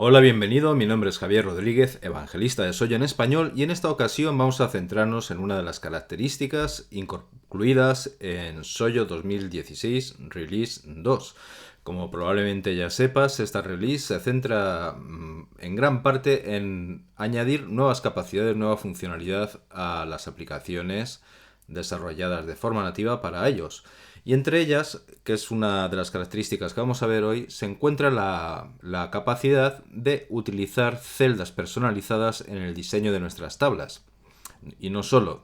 Hola, bienvenido, mi nombre es Javier Rodríguez, evangelista de Soyo en español, y en esta ocasión vamos a centrarnos en una de las características incluidas en Soyo 2016 Release 2. Como probablemente ya sepas, esta release se centra en gran parte en añadir nuevas capacidades, nueva funcionalidad a las aplicaciones desarrolladas de forma nativa para iOS. Y entre ellas, que es una de las características que vamos a ver hoy, se encuentra la capacidad de utilizar celdas personalizadas en el diseño de nuestras tablas. Y no solo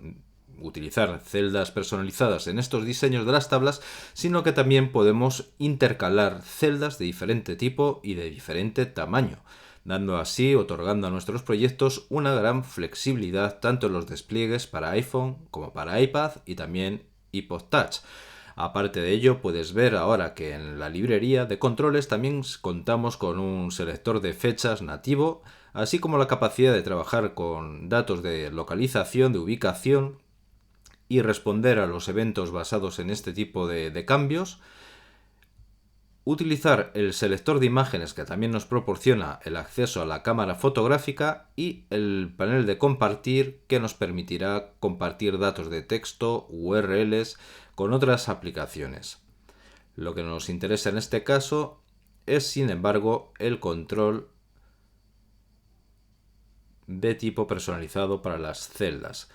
utilizar celdas personalizadas en estos diseños de las tablas, sino que también podemos intercalar celdas de diferente tipo y de diferente tamaño, dando así, otorgando a nuestros proyectos una gran flexibilidad tanto en los despliegues para iPhone como para iPad y también iPod Touch. Aparte de ello, puedes ver ahora que en la librería de controles también contamos con un selector de fechas nativo, así como la capacidad de trabajar con datos de localización, de ubicación y responder a los eventos basados en este tipo de cambios. Utilizar el selector de imágenes que también nos proporciona el acceso a la cámara fotográfica y el panel de compartir que nos permitirá compartir datos de texto, URLs con otras aplicaciones. Lo que nos interesa en este caso es, sin embargo, el control de tipo personalizado para las celdas.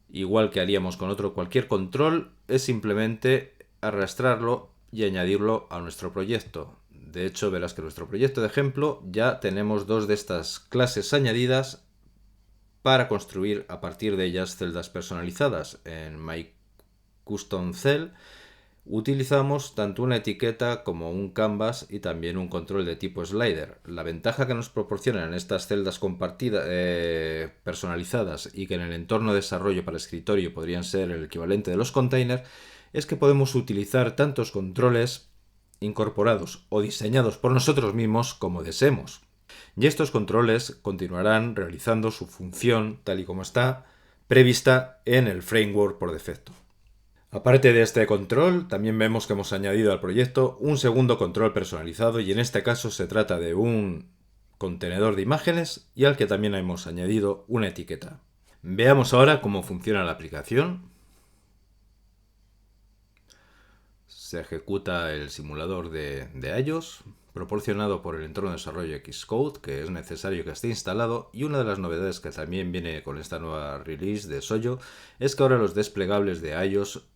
Igual que haríamos con cualquier control, es simplemente arrastrarlo y añadirlo a nuestro proyecto. De hecho, verás que en nuestro proyecto de ejemplo ya tenemos dos de estas clases añadidas para construir a partir de ellas celdas personalizadas. En My Custom Cell utilizamos tanto una etiqueta como un canvas y también un control de tipo slider. La ventaja que nos proporcionan estas celdas compartidas, personalizadas y que en el entorno de desarrollo para escritorio podrían ser el equivalente de los containers es que podemos utilizar tantos controles incorporados o diseñados por nosotros mismos como deseemos. Y estos controles continuarán realizando su función tal y como está prevista en el framework por defecto. Aparte de este control, también vemos que hemos añadido al proyecto un segundo control personalizado y en este caso se trata de un contenedor de imágenes y al que también hemos añadido una etiqueta. Veamos ahora cómo funciona la aplicación. Se ejecuta el simulador de iOS proporcionado por el entorno de desarrollo Xcode, que es necesario que esté instalado, y una de las novedades que también viene con esta nueva release de Soyo es que ahora los desplegables de iOS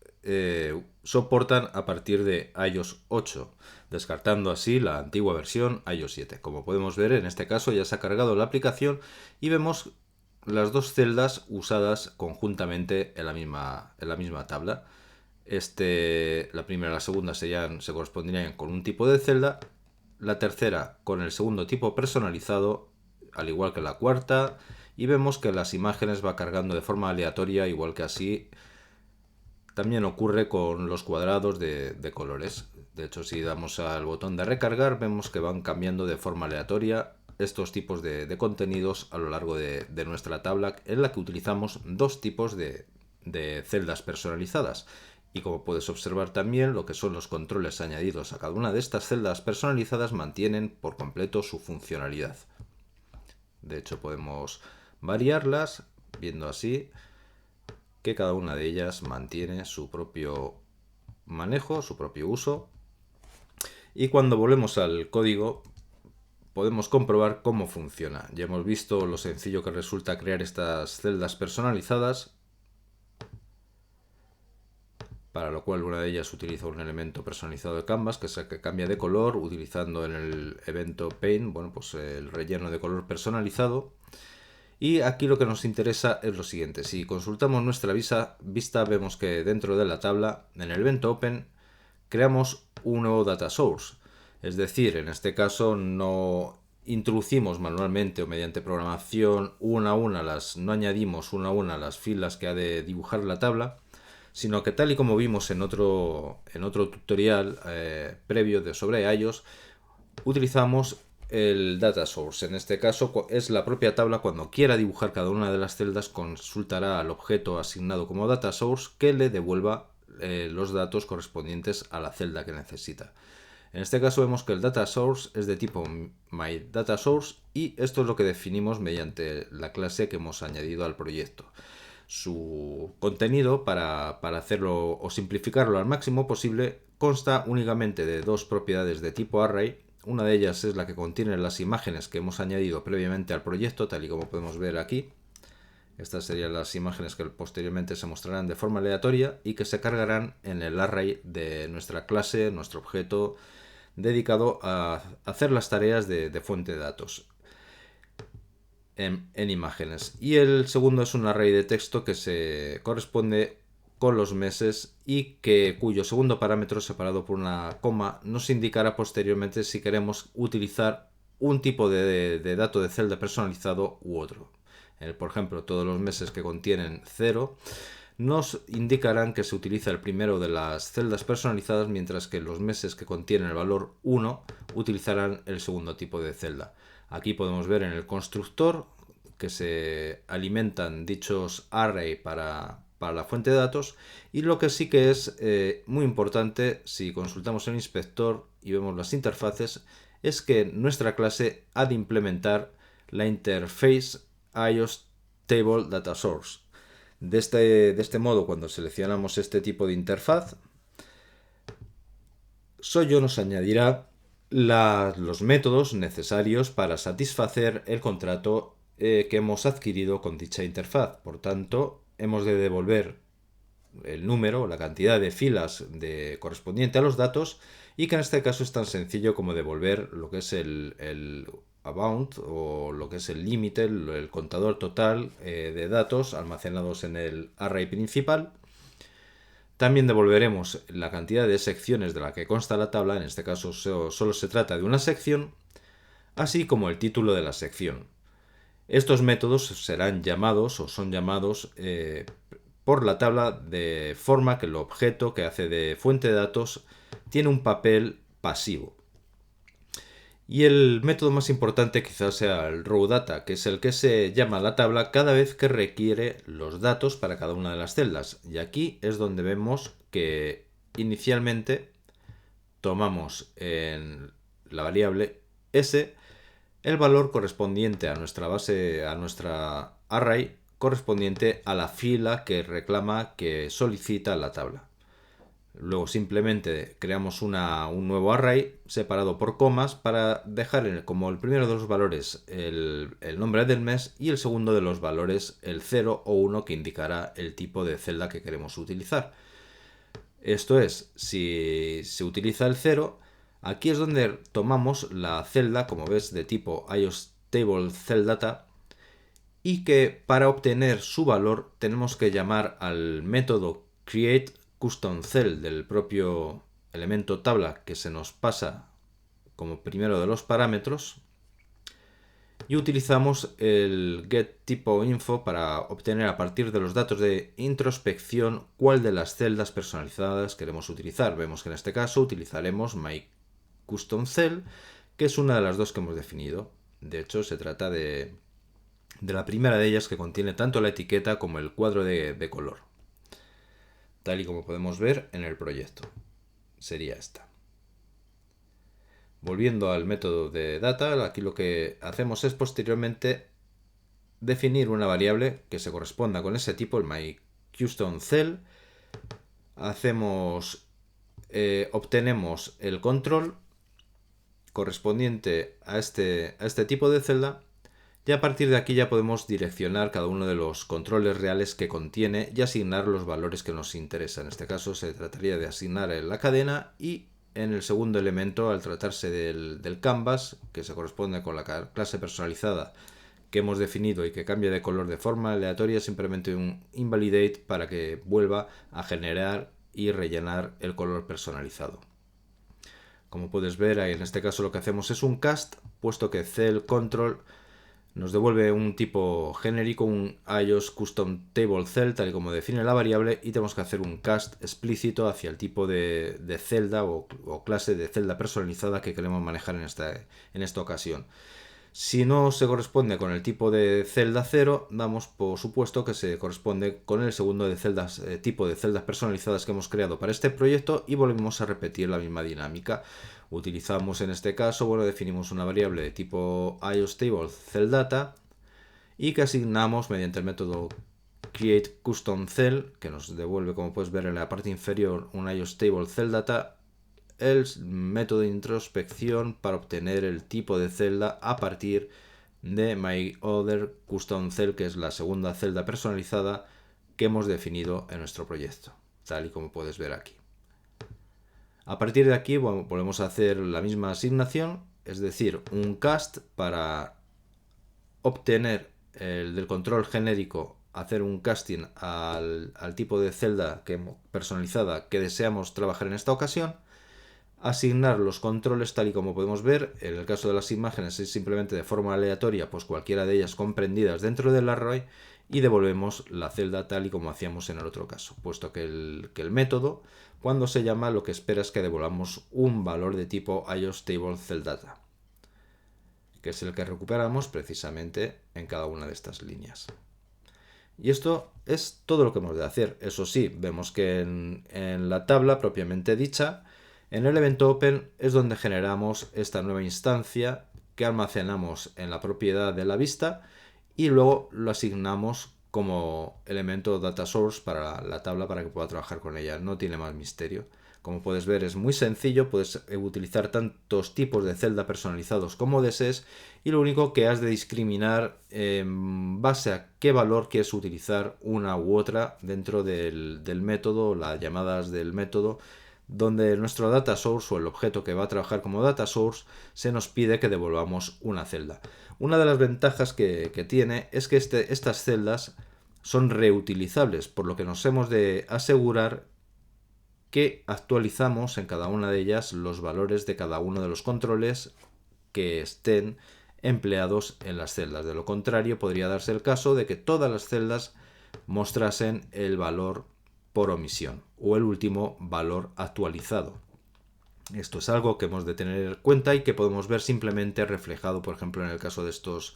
soportan a partir de iOS 8, descartando así la antigua versión iOS 7. Como podemos ver, en este caso ya se ha cargado la aplicación y vemos las dos celdas usadas conjuntamente en la misma tabla. La primera y la segunda se corresponderían con un tipo de celda, la tercera con el segundo tipo personalizado, al igual que la cuarta, y vemos que las imágenes va cargando de forma aleatoria, igual que así también ocurre con los cuadrados de colores. De hecho, si damos al botón de recargar, vemos que van cambiando de forma aleatoria estos tipos de contenidos a lo largo de nuestra tabla, en la que utilizamos dos tipos de celdas personalizadas. Y como puedes observar también, lo que son los controles añadidos a cada una de estas celdas personalizadas mantienen por completo su funcionalidad. De hecho, podemos variarlas viendo así que cada una de ellas mantiene su propio manejo, su propio uso. Y cuando volvemos al código podemos comprobar cómo funciona. Ya hemos visto lo sencillo que resulta crear estas celdas personalizadas, para lo cual una de ellas utiliza un elemento personalizado de Canvas que cambia de color utilizando en el evento Paint, pues el relleno de color personalizado. Y aquí lo que nos interesa es lo siguiente: si consultamos nuestra vista, vemos que dentro de la tabla, en el evento Open, creamos un nuevo data source. Es decir, en este caso no introducimos manualmente o mediante programación no añadimos una a una las filas que ha de dibujar la tabla, sino que tal y como vimos en otro tutorial previo sobre iOS, utilizamos el data source. En este caso es la propia tabla. Cuando quiera dibujar cada una de las celdas, consultará al objeto asignado como data source que le devuelva los datos correspondientes a la celda que necesita. En este caso vemos que el data source es de tipo myDataSource y esto es lo que definimos mediante la clase que hemos añadido al proyecto. Su contenido, para hacerlo o simplificarlo al máximo posible, consta únicamente de dos propiedades de tipo array. Una de ellas es la que contiene las imágenes que hemos añadido previamente al proyecto, tal y como podemos ver aquí. Estas serían las imágenes que posteriormente se mostrarán de forma aleatoria y que se cargarán en el array de nuestra clase, nuestro objeto dedicado a hacer las tareas de fuente de datos en imágenes. Y el segundo es un array de texto que se corresponde con los meses y cuyo segundo parámetro, separado por una coma, nos indicará posteriormente si queremos utilizar un tipo de dato de celda personalizado u otro. Por ejemplo, todos los meses que contienen 0 nos indicarán que se utiliza el primero de las celdas personalizadas, mientras que los meses que contienen el valor 1 utilizarán el segundo tipo de celda. Aquí podemos ver en el constructor que se alimentan dichos array para la fuente de datos, y lo que sí que es muy importante, si consultamos el inspector y vemos las interfaces, es que nuestra clase ha de implementar la interface iOS Table Data Source. De este modo, cuando seleccionamos este tipo de interfaz, Soyo nos añadirá los métodos necesarios para satisfacer el contrato que hemos adquirido con dicha interfaz. Por tanto, hemos de devolver el número, la cantidad de filas correspondiente a los datos, y que en este caso es tan sencillo como devolver lo que es el amount o lo que es el límite, el contador total de datos almacenados en el array principal. También devolveremos la cantidad de secciones de la que consta la tabla, en este caso solo se trata de una sección, así como el título de la sección. Estos métodos serán llamados o son llamados por la tabla de forma que el objeto que hace de fuente de datos tiene un papel pasivo. Y el método más importante quizás sea el rowData, que es el que se llama a la tabla cada vez que requiere los datos para cada una de las celdas. Y aquí es donde vemos que inicialmente tomamos en la variable s el valor correspondiente a nuestra base, a nuestra array, correspondiente a la fila que reclama, que solicita la tabla. Luego simplemente creamos un nuevo array separado por comas para dejar como el primero de los valores el nombre del mes y el segundo de los valores el 0 o 1, que indicará el tipo de celda que queremos utilizar. Esto es, si se utiliza el 0, aquí es donde tomamos la celda, como ves, de tipo iOS Table Cell Data, y que para obtener su valor tenemos que llamar al método create custom cell del propio elemento tabla que se nos pasa como primero de los parámetros, y utilizamos el getTypoInfo para obtener a partir de los datos de introspección cuál de las celdas personalizadas queremos utilizar. Vemos que en este caso utilizaremos myCustomCell, que es una de las dos que hemos definido. De hecho, se trata de la primera de ellas, que contiene tanto la etiqueta como el cuadro de color, tal y como podemos ver en el proyecto. Sería esta. Volviendo al método de data, aquí lo que hacemos es posteriormente definir una variable que se corresponda con ese tipo, el myCustomCell. Obtenemos el control correspondiente a este tipo de celda, y a partir de aquí ya podemos direccionar cada uno de los controles reales que contiene y asignar los valores que nos interesan. En este caso se trataría de asignar en la cadena, y en el segundo elemento, al tratarse del canvas, que se corresponde con la clase personalizada que hemos definido y que cambia de color de forma aleatoria, simplemente un invalidate para que vuelva a generar y rellenar el color personalizado. Como puedes ver, en este caso lo que hacemos es un cast, puesto que cell control nos devuelve un tipo genérico, un iOS Custom Table Cell, tal y como define la variable, y tenemos que hacer un cast explícito hacia el tipo de celda o clase de celda personalizada que queremos manejar en esta ocasión. Si no se corresponde con el tipo de celda 0, damos por supuesto que se corresponde con el segundo de celdas, tipo de celdas personalizadas que hemos creado para este proyecto y volvemos a repetir la misma dinámica. Utilizamos en este caso, bueno, definimos una variable de tipo IOSTable_CellData y que asignamos mediante el método createCustomCell, que nos devuelve, como puedes ver en la parte inferior, un IOSTable_CellData, el método de introspección para obtener el tipo de celda a partir de myOtherCustomCell, que es la segunda celda personalizada que hemos definido en nuestro proyecto, tal y como puedes ver aquí. A partir de aquí, bueno, volvemos a hacer la misma asignación, es decir, un cast para obtener el del control genérico, hacer un casting al tipo de celda personalizada que deseamos trabajar en esta ocasión, asignar los controles tal y como podemos ver. En el caso de las imágenes es simplemente de forma aleatoria, pues cualquiera de ellas comprendidas dentro del array, y devolvemos la celda tal y como hacíamos en el otro caso, puesto que el método, cuando se llama, lo que espera es que devolvamos un valor de tipo IOSTable_CellData, que es el que recuperamos precisamente en cada una de estas líneas. Y esto es todo lo que hemos de hacer. Eso sí, vemos que en la tabla propiamente dicha, en el evento open es donde generamos esta nueva instancia que almacenamos en la propiedad de la vista y luego lo asignamos como elemento data source para la tabla para que pueda trabajar con ella. No tiene más misterio. Como puedes ver, es muy sencillo, puedes utilizar tantos tipos de celda personalizados como desees, y lo único que has de discriminar en base a qué valor quieres utilizar una u otra dentro del método, las llamadas del método, donde nuestro data source o el objeto que va a trabajar como data source se nos pide que devolvamos una celda. Una de las ventajas que tiene es que estas celdas son reutilizables, por lo que nos hemos de asegurar que actualizamos en cada una de ellas los valores de cada uno de los controles que estén empleados en las celdas. De lo contrario, podría darse el caso de que todas las celdas mostrasen el valor por omisión o el último valor actualizado. Esto es algo que hemos de tener en cuenta y que podemos ver simplemente reflejado, por ejemplo, en el caso de estas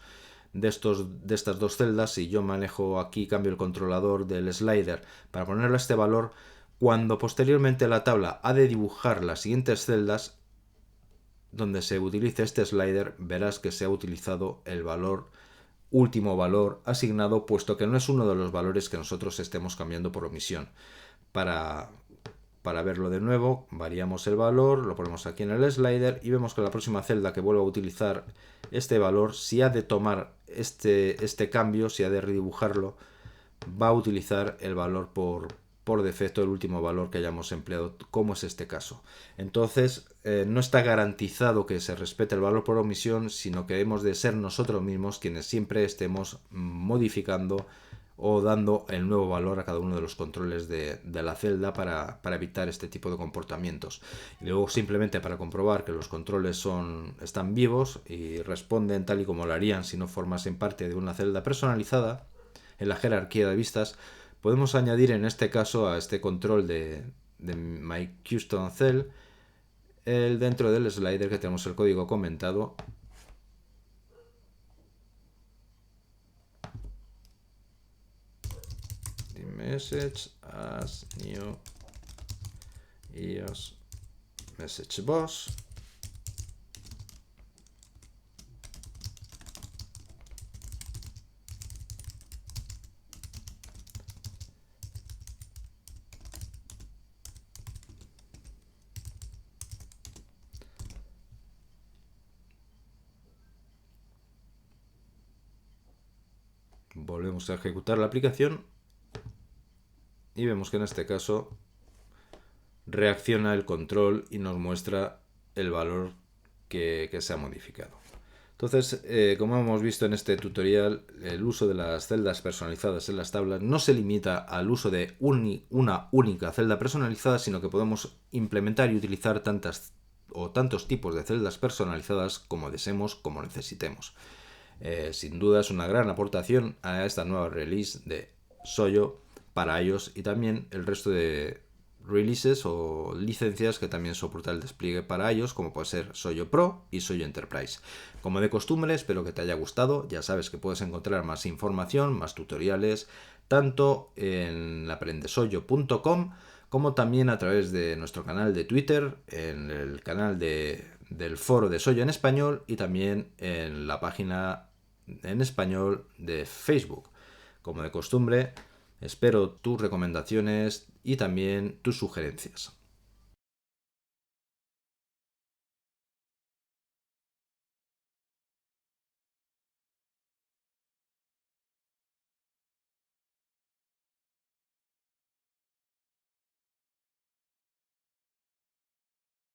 dos celdas. Si yo manejo aquí, cambio el controlador del slider para ponerle este valor, cuando posteriormente la tabla ha de dibujar las siguientes celdas donde se utilice este slider, verás que se ha utilizado el último valor asignado, puesto que no es uno de los valores que nosotros estemos cambiando por omisión. Para verlo de nuevo, variamos el valor, lo ponemos aquí en el slider y vemos que la próxima celda que vuelva a utilizar este valor, si ha de tomar este cambio, si ha de redibujarlo, va a utilizar el valor por defecto, el último valor que hayamos empleado, como es este caso. Entonces, no está garantizado que se respete el valor por omisión, sino que hemos de ser nosotros mismos quienes siempre estemos modificando o dando el nuevo valor a cada uno de los controles de la celda para evitar este tipo de comportamientos. Y luego, simplemente para comprobar que los controles están vivos y responden tal y como lo harían si no formasen parte de una celda personalizada, en la jerarquía de vistas, podemos añadir en este caso a este control de myCustomCell dentro del slider que tenemos el código comentado. The message as new EOS message box. Volvemos a ejecutar la aplicación y vemos que en este caso reacciona el control y nos muestra el valor que se ha modificado. Entonces, como hemos visto en este tutorial, el uso de las celdas personalizadas en las tablas no se limita al uso de una única celda personalizada, sino que podemos implementar y utilizar tantos tipos de celdas personalizadas como deseemos, como necesitemos. Sin duda es una gran aportación a esta nueva release de Soyo para iOS y también el resto de releases o licencias que también soporta el despliegue para iOS, como puede ser Soyo Pro y Soyo Enterprise. Como de costumbre, espero que te haya gustado. Ya sabes que puedes encontrar más información, más tutoriales, tanto en aprendesoyo.com como también a través de nuestro canal de Twitter, en el canal del foro de Soyo en español y también en la página en español de Facebook. Como de costumbre, espero tus recomendaciones y también tus sugerencias.